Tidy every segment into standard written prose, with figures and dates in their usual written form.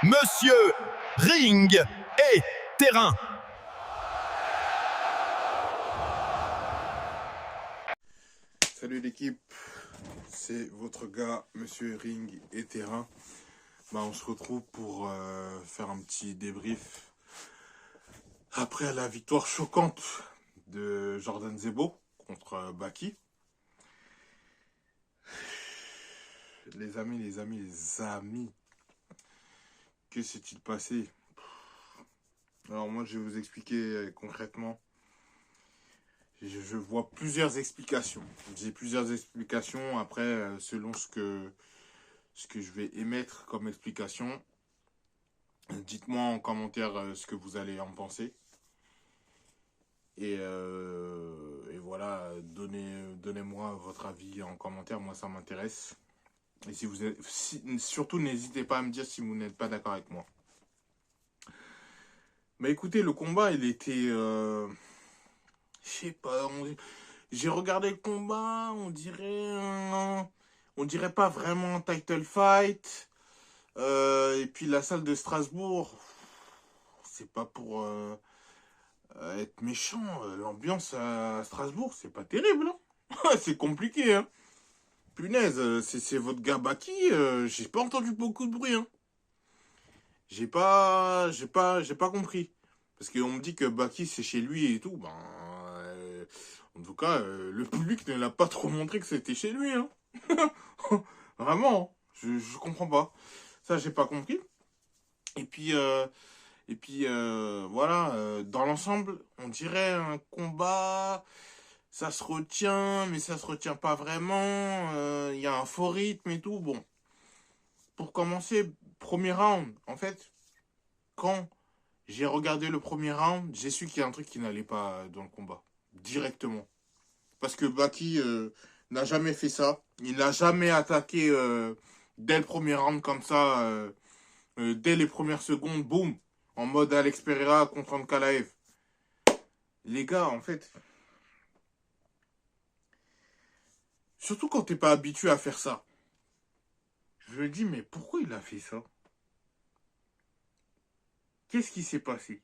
Monsieur Ring et Terrain. Salut l'équipe, c'est votre gars, Monsieur Ring et Terrain. On se retrouve pour faire un petit débrief après la victoire choquante de Jordan Zebo contre Baki. Les amis, que s'est-il passé? Alors moi je vais vous expliquer concrètement. Je vois plusieurs explications. J'ai plusieurs explications après selon ce que je vais émettre comme explication. Dites-moi en commentaire ce que vous allez en penser. Et voilà, donnez-moi votre avis en commentaire, moi ça m'intéresse. Et si vous êtes, surtout n'hésitez pas à me dire si vous n'êtes pas d'accord avec moi. Mais écoutez, le combat, il était... je sais pas, j'ai regardé le combat, on dirait pas vraiment un title fight. Et puis la salle de Strasbourg, c'est pas pour être méchant. L'ambiance à Strasbourg, c'est pas terrible. Hein. C'est compliqué. Hein. Punaise, c'est votre gars Baki. J'ai pas entendu beaucoup de bruit. Hein. J'ai pas compris. Parce qu'on me dit que Baki c'est chez lui et tout. En tout cas, le public ne l'a pas trop montré que c'était chez lui. Hein. Vraiment, je comprends pas. Ça, j'ai pas compris. Et puis, voilà, dans l'ensemble, on dirait un combat, ça se retient, mais ça se retient pas vraiment. Il y a un faux rythme et tout. Bon, pour commencer, premier round, en fait, quand j'ai regardé le premier round, j'ai su qu'il y a un truc qui n'allait pas dans le combat, directement. Parce que Baki n'a jamais fait ça. Il n'a jamais attaqué dès le premier round comme ça, dès les premières secondes, boum, en mode Alex Pereira contre Ankalaev. Les gars, en fait, surtout quand t'es pas habitué à faire ça, je me dis, mais pourquoi il a fait ça? Qu'est-ce qui s'est passé?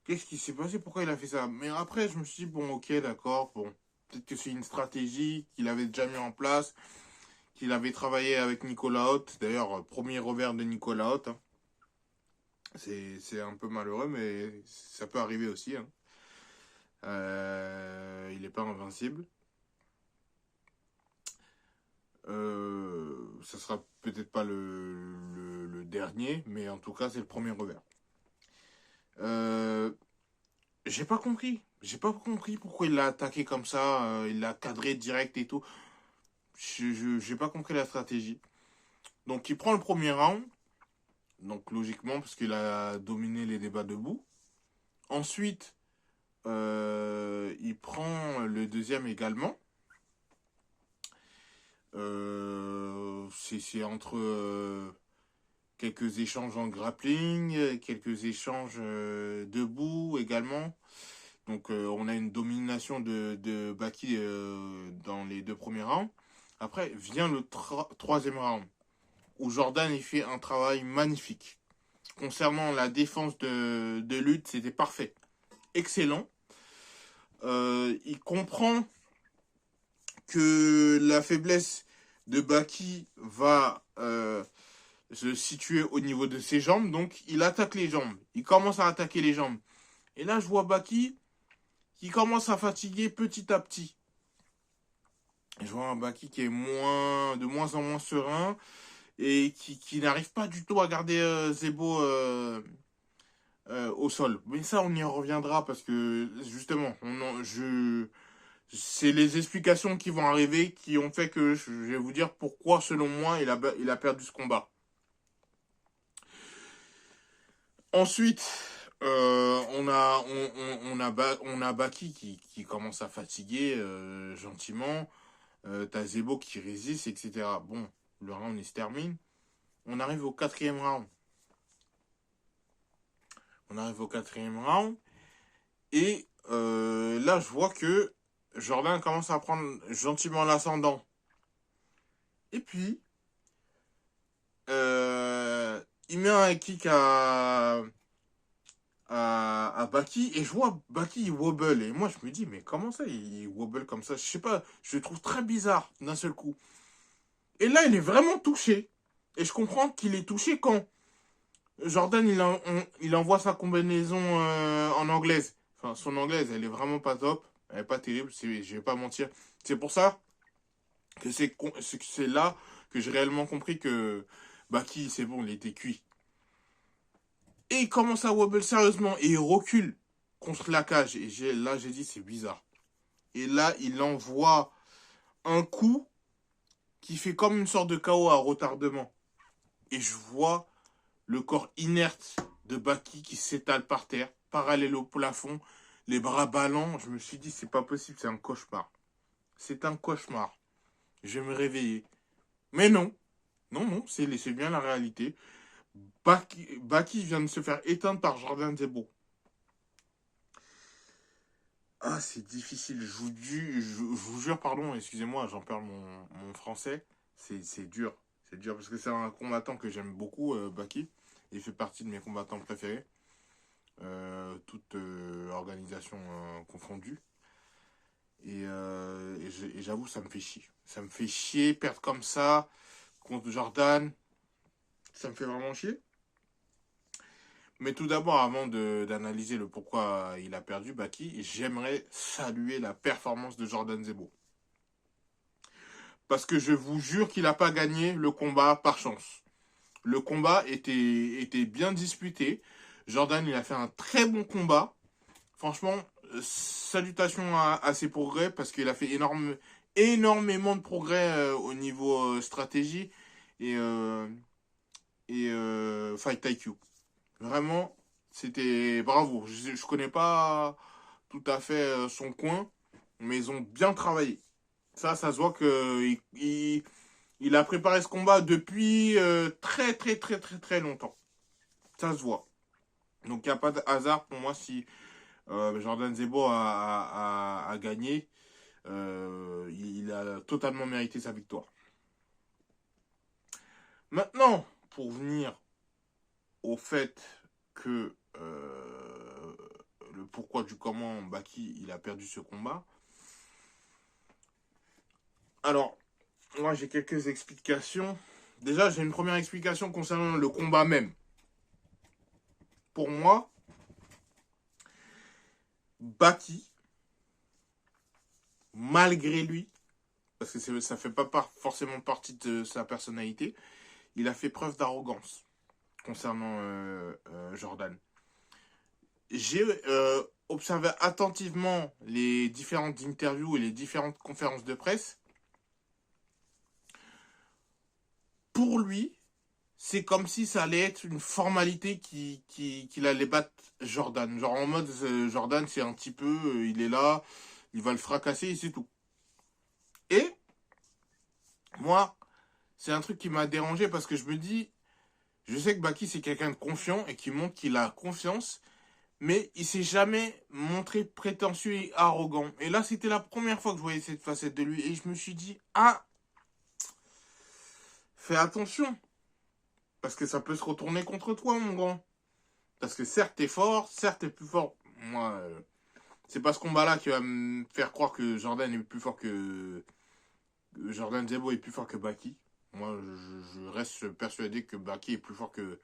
Qu'est-ce qui s'est passé? Pourquoi il a fait ça? Mais après, je me suis dit, bon, ok, d'accord, bon. Peut-être que c'est une stratégie qu'il avait déjà mis en place, qu'il avait travaillé avec Nicolas Haute. D'ailleurs, premier revers de Nicolas Haute. Hein. C'est un peu malheureux, mais ça peut arriver aussi. Hein. Il n'est pas invincible. Ça sera peut-être pas le dernier, mais en tout cas, c'est le premier revers. J'ai pas compris. J'ai pas compris pourquoi il l'a attaqué comme ça. Il l'a cadré direct et tout. J'ai pas compris la stratégie. Donc, il prend le premier round. Donc, logiquement, parce qu'il a dominé les débats debout. Ensuite, il prend le deuxième également. C'est entre quelques échanges en grappling, quelques échanges debout également. Donc on a une domination de Baki dans les deux premiers rounds. Après vient le troisième round, où Jordan il fait un travail magnifique. Concernant la défense de lutte, c'était parfait. Excellent. Il comprend que la faiblesse de Baki va se situer au niveau de ses jambes. Donc, il attaque les jambes. Il commence à attaquer les jambes. Et là, je vois Baki qui commence à fatiguer petit à petit. Je vois un Baki qui est de moins en moins serein et qui n'arrive pas du tout à garder Zebo au sol. Mais ça, on y reviendra parce que, justement, c'est les explications qui vont arriver qui ont fait que je vais vous dire pourquoi, selon moi, il a perdu ce combat. Ensuite, on a Baki qui commence à fatiguer gentiment. T'as Zebo qui résiste, etc. Bon, le round il se termine. On arrive au quatrième round. Et là, je vois que Jordan commence à prendre gentiment l'ascendant. Et puis, il met un kick à Baki et je vois Baki il wobble et moi je me dis mais comment ça il wobble comme ça, je sais pas, je le trouve très bizarre d'un seul coup. Et là il est vraiment touché et je comprends qu'il est touché quand Jordan il envoie sa combinaison en anglaise. Enfin son anglaise elle est vraiment pas top, elle est pas terrible, je vais pas mentir. C'est pour ça que c'est là que j'ai réellement compris que Baki c'est bon, il était cuit. Et il commence à wobble sérieusement et il recule contre la cage. Et là, j'ai dit, c'est bizarre. Et là, il envoie un coup qui fait comme une sorte de KO à retardement. Et je vois le corps inerte de Baki qui s'étale par terre, parallèle au plafond, les bras ballants. Je me suis dit, c'est pas possible, c'est un cauchemar. C'est un cauchemar. Je vais me réveiller. Mais non, non, non, c'est bien la réalité. Baki vient de se faire éteindre par Jordan Zebo. Ah, c'est difficile. Je vous jure, pardon, excusez-moi, j'en perds mon français. C'est dur. C'est dur parce que c'est un combattant que j'aime beaucoup, Baki. Il fait partie de mes combattants préférés. Toute organisation confondue. Et j'avoue, ça me fait chier. Ça me fait chier, perdre comme ça contre Jordan. Ça me fait vraiment chier. Mais tout d'abord, avant d'analyser le pourquoi il a perdu, Baki, j'aimerais saluer la performance de Jordan Zebo. Parce que je vous jure qu'il n'a pas gagné le combat par chance. Le combat était bien disputé. Jordan, il a fait un très bon combat. Franchement, salutations à ses progrès parce qu'il a fait énormément de progrès au niveau stratégie et, Fight IQ. Vraiment, c'était bravo. Je connais pas tout à fait son coin, mais ils ont bien travaillé. Ça se voit que il a préparé ce combat depuis très très très très très longtemps. Ça se voit. Donc il n'y a pas de hasard pour moi si Jordan Zebo a gagné. Il a totalement mérité sa victoire. Maintenant, pour venir au fait que le pourquoi du comment Baki il a perdu ce combat. Alors, moi j'ai quelques explications. Déjà, j'ai une première explication concernant le combat même. Pour moi, Baki, malgré lui, parce que ça ne fait pas forcément partie de sa personnalité, il a fait preuve d'arrogance concernant Jordan. J'ai observé attentivement les différentes interviews et les différentes conférences de presse. Pour lui, c'est comme si ça allait être une formalité qu'il allait battre Jordan. Genre en mode, Jordan, c'est un petit peu, il est là, il va le fracasser et c'est tout. Et moi, c'est un truc qui m'a dérangé parce que je me dis, je sais que Baki, c'est quelqu'un de confiant et qui montre qu'il a confiance, mais il s'est jamais montré prétentieux et arrogant. Et là, c'était la première fois que je voyais cette facette de lui et je me suis dit, ah, fais attention. Parce que ça peut se retourner contre toi, mon grand. Parce que certes, t'es fort, certes, t'es plus fort. Moi, c'est pas ce combat-là qui va me faire croire que Jordan est plus fort que... Jordan Zebo est plus fort que Baki. Moi, je reste persuadé que Baki est plus fort que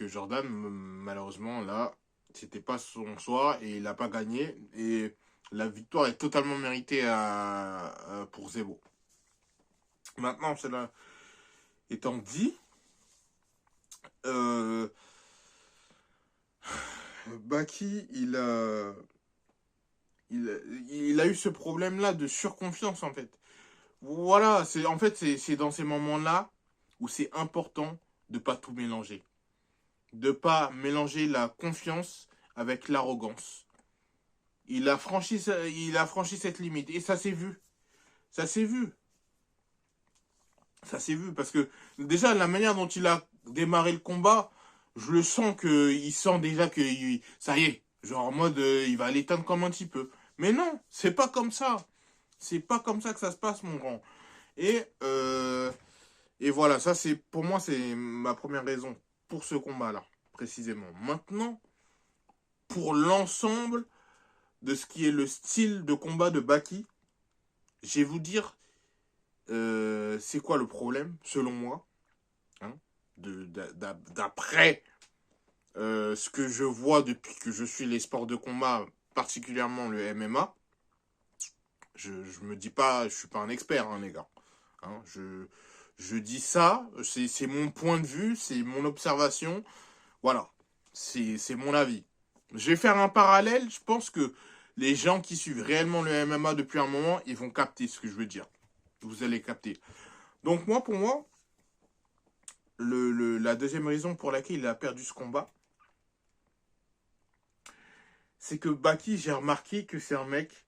Jordan. Malheureusement, là, c'était pas son soir et il n'a pas gagné. Et la victoire est totalement méritée pour Zebo. Maintenant, cela étant dit, Baki, il a eu ce problème-là de surconfiance, en fait. Voilà, c'est dans ces moments-là où c'est important de pas tout mélanger. De pas mélanger la confiance avec l'arrogance. Il a franchi cette limite. Et ça s'est vu. Ça s'est vu. Ça s'est vu. Parce que déjà, la manière dont il a démarré le combat, je le sens qu'il sent déjà que ça y est. Genre en mode, il va l'éteindre comme un petit peu. Mais non, c'est pas comme ça. C'est pas comme ça que ça se passe, mon grand. Et Et voilà, ça c'est pour moi c'est ma première raison pour ce combat-là, précisément. Maintenant, pour l'ensemble de ce qui est le style de combat de Baki, je vais vous dire c'est quoi le problème, selon moi, hein, d'après ce que je vois depuis que je suis les sports de combat, particulièrement le MMA. Je me dis pas, je suis pas un expert, hein, les gars. Hein, je dis ça, c'est mon point de vue, c'est mon observation. Voilà, c'est mon avis. Je vais faire un parallèle. Je pense que les gens qui suivent réellement le MMA depuis un moment, ils vont capter ce que je veux dire. Vous allez capter. Donc moi, pour moi, la deuxième raison pour laquelle il a perdu ce combat, c'est que Baki, j'ai remarqué que c'est un mec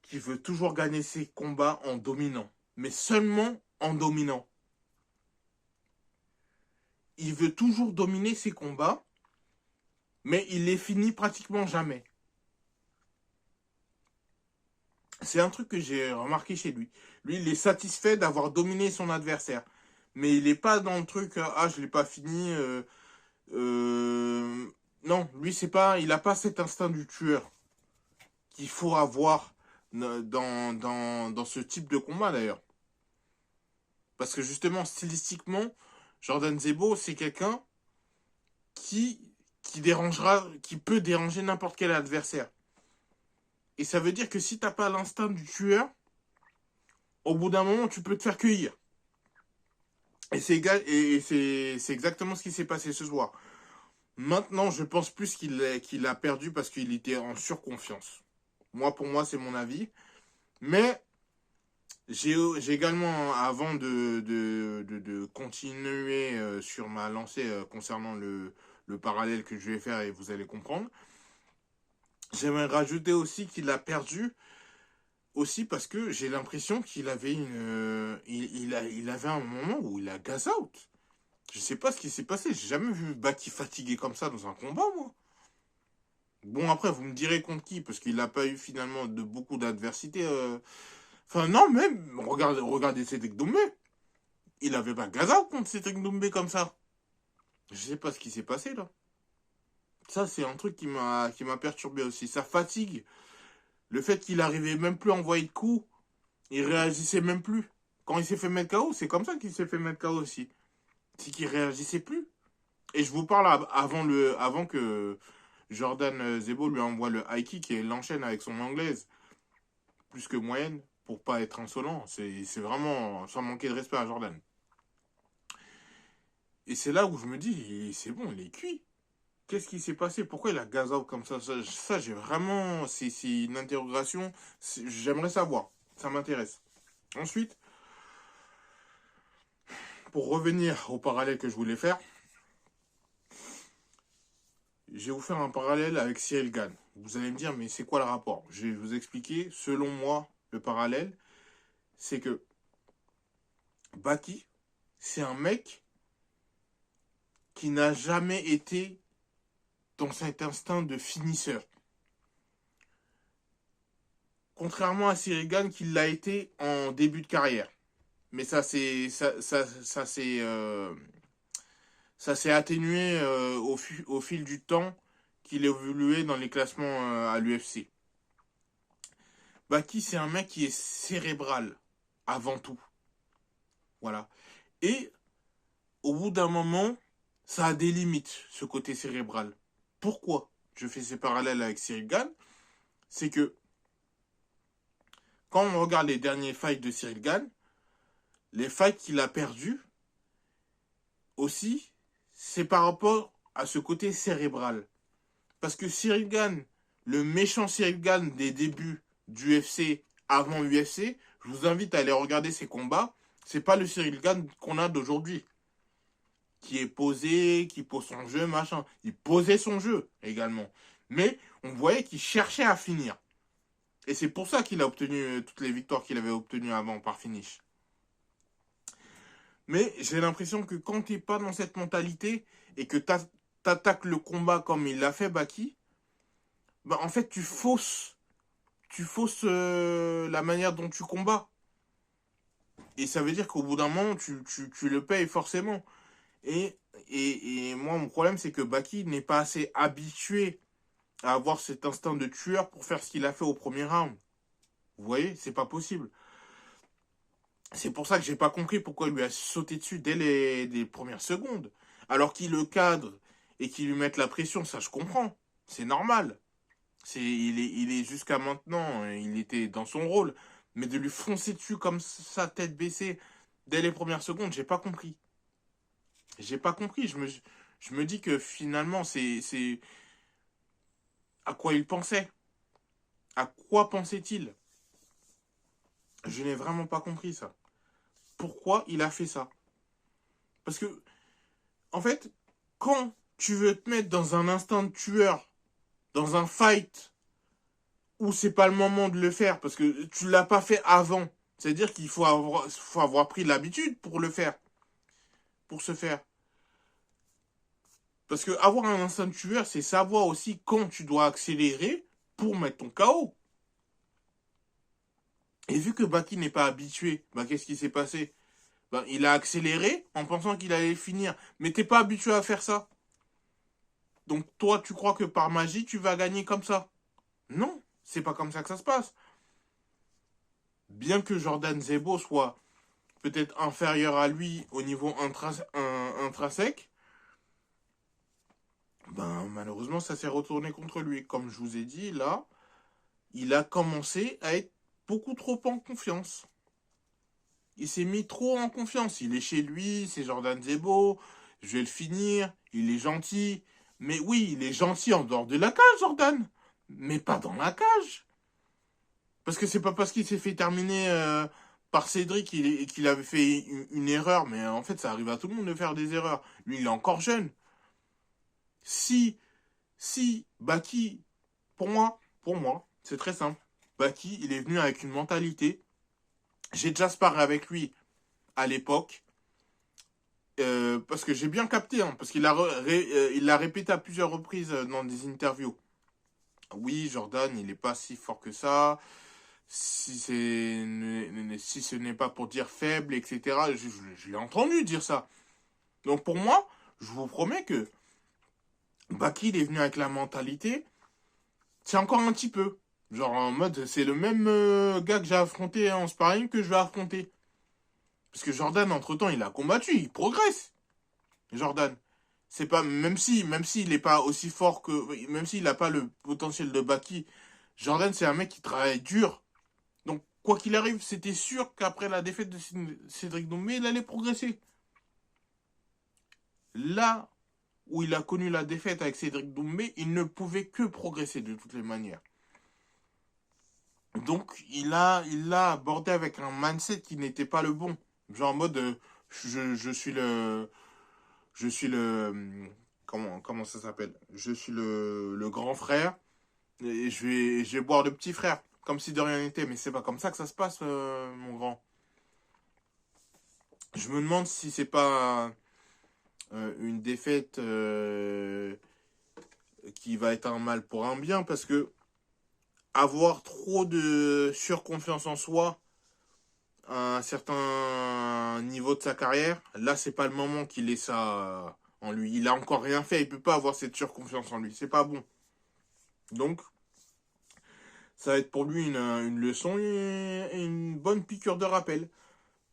qui veut toujours gagner ses combats en dominant. Mais seulement en dominant. Il veut toujours dominer ses combats, mais il les finit pratiquement jamais. C'est un truc que j'ai remarqué chez lui. Lui, il est satisfait d'avoir dominé son adversaire. Mais il n'est pas dans le truc, ah, je l'ai pas fini. Non, lui, c'est pas, il n'a pas cet instinct du tueur qu'il faut avoir dans ce type de combat, d'ailleurs. Parce que justement, stylistiquement, Jordan Zebo, c'est quelqu'un qui, qui peut déranger n'importe quel adversaire. Et ça veut dire que si t'as pas l'instinct du tueur, au bout d'un moment, tu peux te faire cueillir. Et c'est exactement ce qui s'est passé ce soir. Maintenant, je pense plus qu'il a perdu parce qu'il était en surconfiance. Pour moi, c'est mon avis. Mais j'ai également, avant de continuer sur ma lancée concernant le parallèle que je vais faire et vous allez comprendre, j'aimerais rajouter aussi qu'il a perdu aussi parce que j'ai l'impression qu'il avait il avait un moment où il a gaz out. Je sais pas ce qui s'est passé. J'ai jamais vu Baki fatigué comme ça dans un combat, moi. Bon, après, vous me direz contre qui, parce qu'il n'a pas eu finalement de beaucoup d'adversité. Enfin, non, même, regardez Cédric Doumbé. Il avait pas gaz out contre Cédric Doumbé comme ça. Je sais pas ce qui s'est passé, là. Ça, c'est un truc qui m'a perturbé aussi. Sa fatigue. Le fait qu'il arrivait même plus à envoyer de coups. Il réagissait même plus. Quand il s'est fait mettre KO, c'est comme ça qu'il s'est fait mettre KO aussi. C'est qu'il réagissait plus. Et je vous parle avant que Jordan Zebo lui envoie le high kick et l'enchaîne avec son anglaise. Plus que moyenne. Pour pas être insolent. C'est vraiment sans manquer de respect à Jordan. Et c'est là où je me dis, c'est bon, il est cuit. Qu'est-ce qui s'est passé? Pourquoi il a gaz out comme ça? Ça j'ai vraiment... C'est une interrogation. J'aimerais savoir. Ça m'intéresse. Ensuite, pour revenir au parallèle que je voulais faire, je vais vous faire un parallèle avec Cyril Gane. Vous allez me dire, mais c'est quoi le rapport? Je vais vous expliquer. Selon moi, le parallèle, c'est que Baki, c'est un mec qui n'a jamais été dans cet instinct de finisseur. Contrairement à Cyril Gane qui l'a été en début de carrière. Mais ça s'est atténué au fil du temps qu'il évoluait dans les classements à l'UFC. Baki, c'est un mec qui est cérébral avant tout. Voilà. Et au bout d'un moment, ça a des limites, ce côté cérébral. Pourquoi je fais ces parallèles avec Cyril Gane? C'est que quand on regarde les derniers fights de Cyril Gane, les fights qu'il a perdus, aussi, c'est par rapport à ce côté cérébral. Parce que Cyril Gane, le méchant Cyril Gane des débuts du UFC, avant UFC, je vous invite à aller regarder ses combats. C'est pas le Cyril Gane qu'on a d'aujourd'hui. Qui est posé, qui pose son jeu, machin. Il posait son jeu également. Mais on voyait qu'il cherchait à finir. Et c'est pour ça qu'il a obtenu toutes les victoires qu'il avait obtenues avant par finish. Mais j'ai l'impression que quand t'es pas dans cette mentalité et que t'attaques le combat comme il l'a fait Baki, bah en fait tu fausses la manière dont tu combats. Et ça veut dire qu'au bout d'un moment, tu le payes forcément. Et moi, mon problème, c'est que Baki n'est pas assez habitué à avoir cet instinct de tueur pour faire ce qu'il a fait au premier round. Vous voyez, c'est pas possible. C'est pour ça que j'ai pas compris pourquoi il lui a sauté dessus dès les premières secondes. Alors qu'il le cadre et qu'il lui mette la pression, ça je comprends. C'est normal. Il est jusqu'à maintenant, il était dans son rôle. Mais de lui foncer dessus comme ça, tête baissée, dès les premières secondes, j'ai pas compris. J'ai pas compris. Je me dis que finalement, c'est à quoi il pensait. À quoi pensait-il? Je n'ai vraiment pas compris ça. Pourquoi il a fait ça? Parce que, en fait, quand tu veux te mettre dans un instinct de tueur, dans un fight, où c'est pas le moment de le faire, parce que tu l'as pas fait avant, c'est-à-dire qu'il faut avoir pris l'habitude pour le faire, pour se faire. Parce que avoir un instinct de tueur, c'est savoir aussi quand tu dois accélérer pour mettre ton KO. Et vu que Baki n'est pas habitué, bah qu'est-ce qui s'est passé? Bah, il a accéléré en pensant qu'il allait finir. Mais t'es pas habitué à faire ça. Donc toi, tu crois que par magie, tu vas gagner comme ça? Non, c'est pas comme ça que ça se passe. Bien que Jordan Zebo soit peut-être inférieur à lui au niveau intrinsèque, ben malheureusement ça s'est retourné contre lui. Comme je vous ai dit, là, il a commencé à être beaucoup trop en confiance. Il s'est mis trop en confiance. Il est chez lui, c'est Jordan Zebo, je vais le finir, il est gentil. Mais oui, il est gentil en dehors de la cage, Jordan. Mais pas dans la cage. Parce que c'est pas parce qu'il s'est fait terminer par Cédric qu'il avait fait une erreur. Mais en fait, ça arrive à tout le monde de faire des erreurs. Lui, il est encore jeune. Si, si, Baki, pour moi, c'est très simple. Baki, il est venu avec une mentalité. J'ai déjà sparé avec lui à l'époque. Parce que j'ai bien capté, hein, parce il l'a répété à plusieurs reprises dans des interviews. Oui, Jordan, il n'est pas si fort que ça. Si ce n'est pas pour dire faible, etc. Je l'ai entendu dire ça. Donc pour moi, je vous promets que Baki, il est venu avec la mentalité. C'est encore un petit peu. Genre en mode, c'est le même gars que j'ai affronté en sparring que je vais affronter. Parce que Jordan, entre-temps, il a combattu, il progresse. Jordan. C'est pas, même s'il n'est pas aussi fort que, même s'il n'a pas le potentiel de Baki, Jordan, c'est un mec qui travaille dur. Donc, quoi qu'il arrive, c'était sûr qu'après la défaite de Cédric Doumbé, il allait progresser. Là où il a connu la défaite avec Cédric Doumbé, il ne pouvait que progresser de toutes les manières. Donc, il l'a abordé avec un mindset qui n'était pas le bon. Genre en mode, je suis comment ça s'appelle? Je suis le grand frère et je vais boire le petit frère. Comme si de rien n'était, mais c'est pas comme ça que ça se passe, mon grand. Je me demande si c'est pas une défaite qui va être un mal pour un bien, parce que avoir trop de surconfiance en soi à un certain niveau de sa carrière, là c'est pas le moment qu'il ait ça en lui. Il a encore rien fait, il peut pas avoir cette surconfiance en lui, c'est pas bon. Donc ça va être pour lui une leçon et une bonne piqûre de rappel.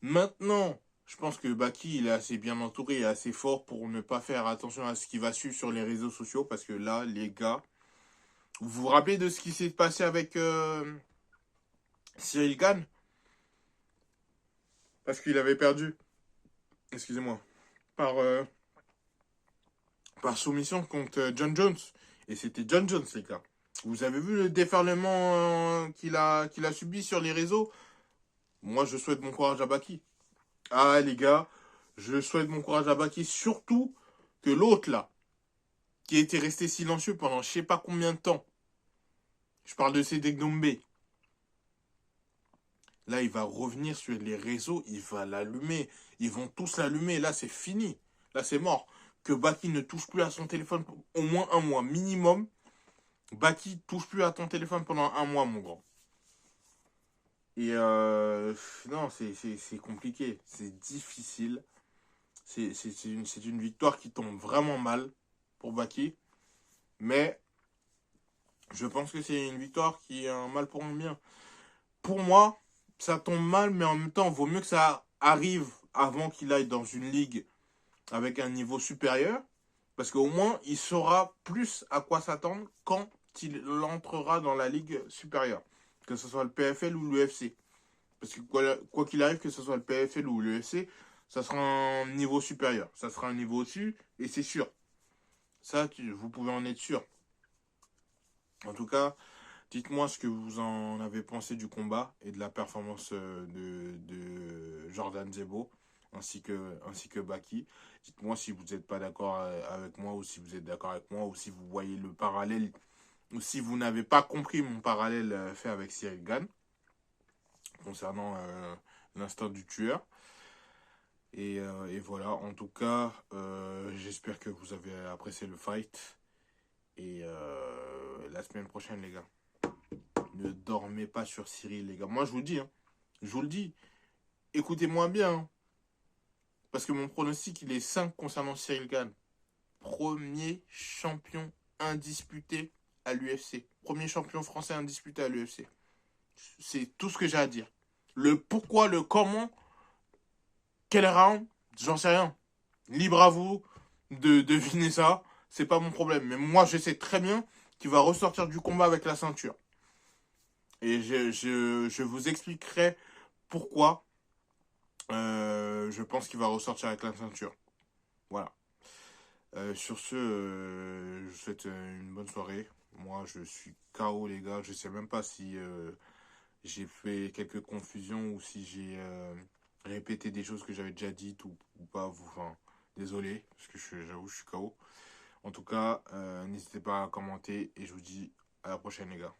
Maintenant, je pense que Baki il est assez bien entouré et assez fort pour ne pas faire attention à ce qui va suivre sur les réseaux sociaux, parce que là, les gars, vous vous rappelez de ce qui s'est passé avec Cyril Gane? Parce qu'il avait perdu, excusez-moi, par, euh, par soumission contre John Jones. Et c'était John Jones, les gars. Vous avez vu le déferlement qu'il a subi sur les réseaux? Moi, je souhaite bon courage à Baki. Ah, les gars, je souhaite bon courage à Baki. Surtout que l'autre, là, qui était resté silencieux pendant je sais pas combien de temps. Je parle de Cédric Doumbé. Là, il va revenir sur les réseaux, il va l'allumer. Ils vont tous l'allumer. Là, c'est fini. Là, c'est mort. Que Baki ne touche plus à son téléphone au moins un mois minimum. Baki touche plus à ton téléphone pendant un mois, mon grand. Et non, c'est compliqué. C'est difficile. C'est une victoire qui tombe vraiment mal pour Baki. Mais je pense que c'est une victoire qui est un mal pour un bien. Pour moi, ça tombe mal, mais en même temps, il vaut mieux que ça arrive avant qu'il aille dans une ligue avec un niveau supérieur. Parce qu'au moins, il saura plus à quoi s'attendre quand il entrera dans la ligue supérieure. Que ce soit le PFL ou l'UFC. Parce que quoi qu'il arrive, que ce soit le PFL ou l'UFC, ça sera un niveau supérieur. Ça sera un niveau au-dessus, et c'est sûr. Ça, vous pouvez en être sûr. En tout cas, dites-moi ce que vous en avez pensé du combat et de la performance de Jordan Zebo ainsi que Baki. Dites-moi si vous n'êtes pas d'accord avec moi ou si vous êtes d'accord avec moi ou si vous voyez le parallèle ou si vous n'avez pas compris mon parallèle fait avec Cyril Gane concernant l'instinct du tueur. Et voilà, en tout cas, j'espère que vous avez apprécié le fight. Et la semaine prochaine, les gars, ne dormez pas sur Cyril, les gars. Moi, je vous le dis, hein, je vous le dis, écoutez-moi bien. Hein, parce que mon pronostic, il est 5 concernant Cyril Gane. Premier champion indisputé à l'UFC. Premier champion français indisputé à l'UFC. C'est tout ce que j'ai à dire. Le pourquoi, le comment, quel round, j'en sais rien. Libre à vous de deviner ça. C'est pas mon problème. Mais moi, je sais très bien qu'il va ressortir du combat avec la ceinture. Et je vous expliquerai pourquoi je pense qu'il va ressortir avec la ceinture. Voilà. Sur ce, je vous souhaite une bonne soirée. Moi, je suis KO, les gars. Je sais même pas si j'ai fait quelques confusions ou si j'ai répété des choses que j'avais déjà dites ou pas. Enfin, désolé, parce que j'avoue, je suis KO. En tout cas, n'hésitez pas à commenter et je vous dis à la prochaine, les gars.